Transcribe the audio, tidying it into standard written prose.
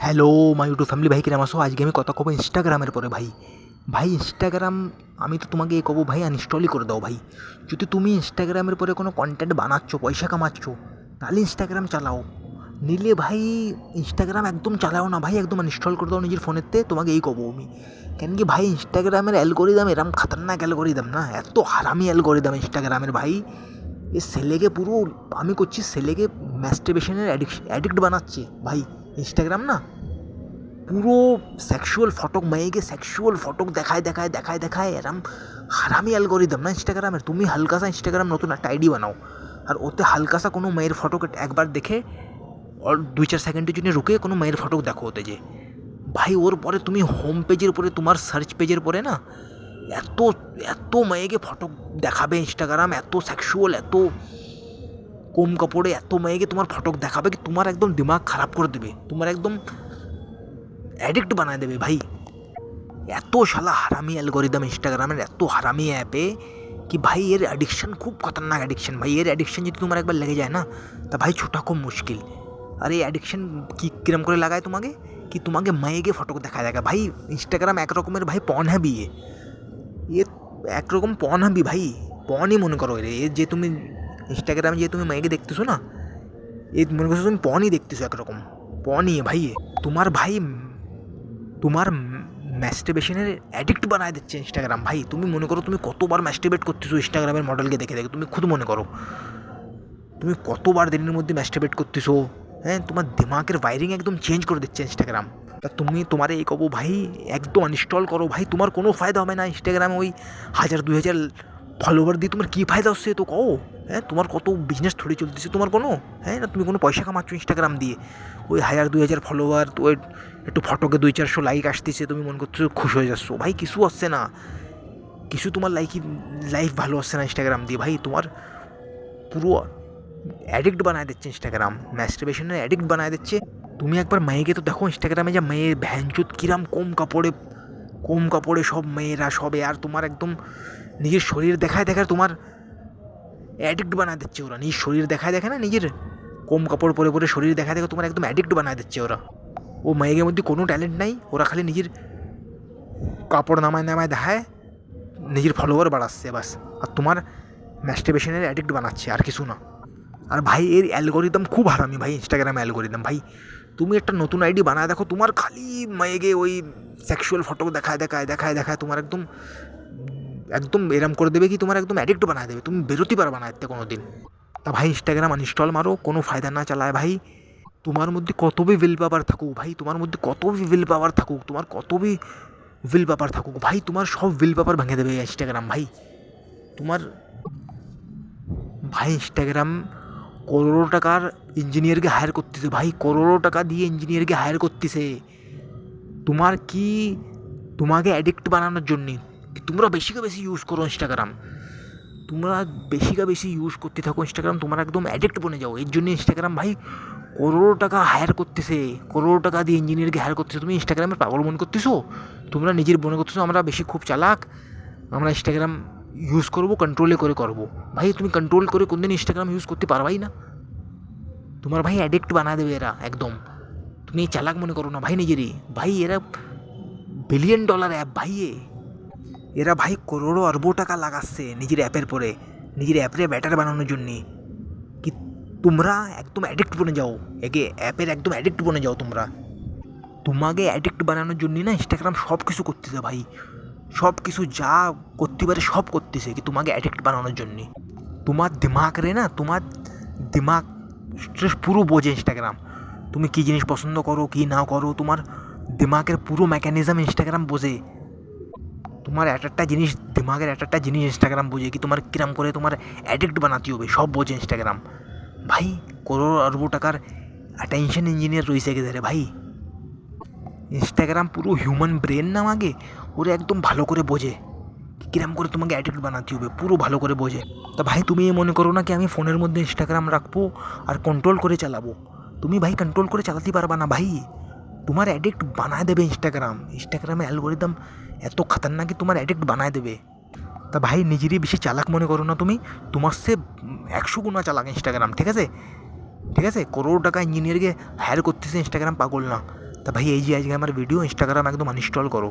Hello my YouTube family, ভাই কিরাম আসো। আজকে আমি কথা কব ইনস্টাগ্রামের পরে। ভাই ভাই ইনস্টাগ্রাম আমি তো তোমাকে কব ভাই আনইনস্টলই করে দাও। ভাই যদি তুমি ইনস্টাগ্রামের পরে কোনো কন্টেন্ট বানাচ্ছ, পয়সা কামাচ্ছ, তাহলে ইনস্টাগ্রাম চালাও। নিলে ভাই ইনস্টাগ্রাম একদম চালাও না ভাই, একদম আনইনস্টল করে দাও নিজের ফোনেতে। তোমাকে এই কব আমি, কেন কি ভাই ইনস্টাগ্রামের অ্যালগোরিদম এরম খাতারনাক অ্যালগোরিদম না, এত হারামি অ্যালগোরিদম ইনস্টাগ্রামের। ভাই এ ছেলেকে পুরো, আমি করছি ছেলেকে ম্যাস্টারবেশনের অ্যাডিক্ট বানাচ্ছে ভাই ইনস্টাগ্রাম না। পুরো সেক্সুয়াল ফটক, মেয়েকে সেক্সুয়াল ফটক দেখায় দেখায় দেখায় দেখায় এরম হারামি অ্যালগোরিদম না ইনস্টাগ্রামের। তুমি হালকাসা ইনস্টাগ্রাম নতুন একটা আইডি বানাও, আর ওতে হালকাসা কোনো মেয়ের ফটোকে একবার দেখে আর 2-4 সেকেন্ডের জন্য রুকে কোনো মেয়ের ফটো দেখো ওতে যে ভাই, ওর পরে তুমি হোম পেজের পরে, তোমার সার্চ পেজের পরে না এত এত মেয়েকে ফটো দেখাবে ইনস্টাগ্রাম, এত সেক্সুয়াল, এত কম কাপড়ে এত মেয়েকে তোমার ফটো দেখাবে কি তোমার একদম দিমাগ খারাপ করে দেবে, তোমার একদম অ্যাডিক্ট বানায় দেবে ভাই। এত শালা হারামি অ্যালগোরিদম ইনস্টাগ্রামের, এত হারামি অ্যাপে কি ভাই এর অ্যাডিকশান খুব খতরনাক অ্যাডিকশান ভাই। এর অ্যাডিকশান যদি তোমার একবার লেগে যায় না, তা ভাই ছোটা খুব মুশকিল। আর এই অ্যাডিকশান কি কিরম করে লাগায় তোমাকে, কি তোমাকে মেয়েকে ফটো দেখা দেখা ভাই। ইনস্টাগ্রাম এক রকমের ভাই পন হ্যাবি, এ একরকম পন হ্যাবি ভাই, পনই মনে করো রে। এ যে তুমি ইনস্টাগ্রামে যে তুমি মেয়েকে দেখতেছো না, এ মনে করছো তুমি পনই দেখতেছো, একরকম পনই ভাই। তোমার ভাই তোমার ম্যাস্টারবেশনের অ্যাডিক্ট বানায় দিচ্ছে ইনস্টাগ্রাম ভাই। তুমি মনে করো তুমি কতবার ম্যাস্টারবেট করতেছো ইনস্টাগ্রামের মডেলকে দেখে দেখে, তুমি খুদ মনে করো তুমি কতবার দিনের মধ্যে ম্যাস্টারবেট করতেছো। হ্যাঁ, তোমার দিমাগের ওয়ারিং একদম চেঞ্জ করে দিচ্ছে ইনস্টাগ্রাম। তা তুমি তোমার এই কবো ভাই একদম আনইনস্টল করো ভাই, তোমার কোনো ফায়দা হবে না ইনস্টাগ্রামে। ওই 1000-2000 ফলোয়ার দিয়ে তোমার কী ফায়দা হচ্ছে তো কও। হ্যাঁ, তোমার কত বিজনেস থোড়ি চলতেছে তোমার কোনো, হ্যাঁ না, তুমি কোনো পয়সা কামাচ্ছ ইনস্টাগ্রাম দিয়ে। ওই 1000-2000 ফলোয়ার, তো একটু ফটোকে 200-400 লাইক আসতেছে, তুমি মনে করছো খুশি হয়ে যাচ্ছ ভাই। কিছু আসছে না, কিছু তোমার লাইফ ভালো আসছে না ইনস্টাগ্রাম দিয়ে ভাই। তোমার পুরো অ্যাডিক্ট বানায় দিচ্ছে ইনস্টাগ্রাম, ম্যাস্টারবেশনের অ্যাডিক্ট বানায় দিচ্ছে। তুমি একবার মেয়েকে তো দেখো ইনস্টাগ্রামে, যা মেয়ে ভ্যানচুত কিরাম কম কাপড়ে সব মেয়েরা সবে, আর তোমার একদম নিজের শরীর দেখায় দেখায় তোমার অ্যাডিক্ট বানায় দিচ্ছে ওরা। নিজের শরীর দেখায় দেখে না, নিজের কম কাপড় পরে পরে শরীর দেখায় দেখে তোমার একদম অ্যাডিক্ট বানায় দিচ্ছে ওরা। ও মেয়েদের মধ্যে কোনো ট্যালেন্ট নাই, ওরা খালি নিজের কাপড় নামায় নামায় দেখায়, নিজের ফলোয়ার বাড়াচ্ছে বাস, আর তোমার ম্যাস্টারবেশনের অ্যাডিক্ট বানাচ্ছে, আর কিছু না। আর ভাই এর অ্যালগোরিদম খুব হারামি ভাই, ইনস্টাগ্রাম অ্যালগোরিদম ভাই। তুমি একটা নতুন আইডি বানায় দেখো, তোমার খালি মেয়েকে ওই সেক্সুয়াল ফটো দেখায় দেখায় দেখায় দেখায় তোমার একদম একদম এরম করে দেবে কি তোমার একদম অ্যাডিক্ট বানায় দেবে, তুমি বেরোতে পারবে না এতে কোনো দিন। তা ভাই ইনস্টাগ্রাম আনইনস্টল মারো, কোনো ফায়দা না চালায় ভাই। তোমার মধ্যে কত বি উইল পাওয়ার থাকুক ভাই, তোমার মধ্যে কত বি উইল পাওয়ার থাকুক, তোমার কত বি উইল পাওয়ার থাকুক ভাই, তোমার সব উইল পাওয়ার ভেঙে দেবে ইনস্টাগ্রাম ভাই। তোমার ভাই ইনস্টাগ্রাম করোড়ো টাকার ইঞ্জিনিয়ারকে হায়ার করতেছে ভাই, করোড়ো টাকা দিয়ে ইঞ্জিনিয়ারকে হায়ার করতেছে। তোমার কি, তোমাকে অ্যাডিক্ট বানানোর জন্যে। তোমরা বেশিকে বেশি ইউজ করো ইনস্টাগ্রাম, তোমরা বেশিকে বেশি ইউজ করতে থাকো ইনস্টাগ্রাম, তোমার একদম অ্যাডিক্ট বনে যাও। এর জন্য ইনস্টাগ্রাম ভাই করোড়ো টাকা হায়ার করতেছে, করোড়ো টাকা দিয়ে ইঞ্জিনিয়ারকে হায়ার করতেছে। তুমি ইনস্টাগ্রামের পাগল মনে করতেছো, তোমরা নিজের মনে করতেছো আমরা বেশি খুব চালাক, আমরা ইনস্টাগ্রাম ইউজ করবো কন্ট্রোলে করে করবো। ভাই তুমি কন্ট্রোল করে কোনদিন ইনস্টাগ্রাম ইউজ করতে পারবাই না, তোমার ভাই অ্যাডিক্ট বানা দেবে এরা একদম। তুমি চালাক মনে করো না ভাই নিজেরই ভাই, এরা বিলিয়ন ডলার অ্যাপ ভাই। এরা ভাই করোড়ো অর্ব টাকা লাগাচ্ছে নিজের অ্যাপের পরে, নিজের অ্যাপে ব্যাটার বানানোর জন্যে। কি তোমরা একদম অ্যাডিক্ট বনে যাও, একে অ্যাপের একদম অ্যাডিক্ট বনে যাও তোমরা। তোমাকে অ্যাডিক্ট বানানোর জন্যই না ইনস্টাগ্রাম সব কিছু করতেছে ভাই, সব কিছু যা করতে পারে সব করতেছে কি তোমাকে অ্যাডিক্ট বানানোর জন্যে। তোমার দিমাগ রে না, তোমার দিমাগ পুরো বোঝে ইনস্টাগ্রাম, তুমি কী জিনিস পছন্দ করো কী না করো, তোমার দিমাগের পুরো মেকানিজম ইনস্টাগ্রাম বোঝে। তোমার একটা জিনিস, দিমাগের একটা জিনিস ইনস্টাগ্রাম বোঝে কি তোমার কিরম করে তোমার অ্যাডিক্ট বানাতে হবে, সব বোঝে ইনস্টাগ্রাম ভাই। করোড় অরব টাকার অ্যাটেনশন ইঞ্জিনিয়ার রয়েছে ধরে ভাই। ইনস্টাগ্রাম পুরো হিউম্যান ব্রেন না আগে, ওরা একদম ভালো করে বোঝে কিরম করে তোমাকে অ্যাডিক্ট বানাতে হবে, পুরো ভালো করে বোঝে। তা ভাই তুমি মনে করো না কি আমি ফোনের মধ্যে ইনস্টাগ্রাম রাখবো আর কন্ট্রোল করে চালাবো, তুমি ভাই কন্ট্রোল করে চালাতে পারবা না ভাই, তোমার অ্যাডিক্ট বানায় দেবে ইনস্টাগ্রাম। ইনস্টাগ্রামে অ্যালগোরিদম এত খতরনাক কি তোমার অ্যাডিক্ট বানায় দেবে। তা ভাই নিজেরই বেশি চালাক মনে করো না তুমি, তোমার সে 100 গুণা চালাক ইনস্টাগ্রাম, ঠিক আছে ঠিক আছে। করোড় টাকা ইঞ্জিনিয়ারকে হায়ার করতেছে ইনস্টাগ্রাম, পাগল না। তা ভাই এই যে আজকে আমার ভিডিও ইনস্টাগ্রাম একদম আনইনস্টল করো।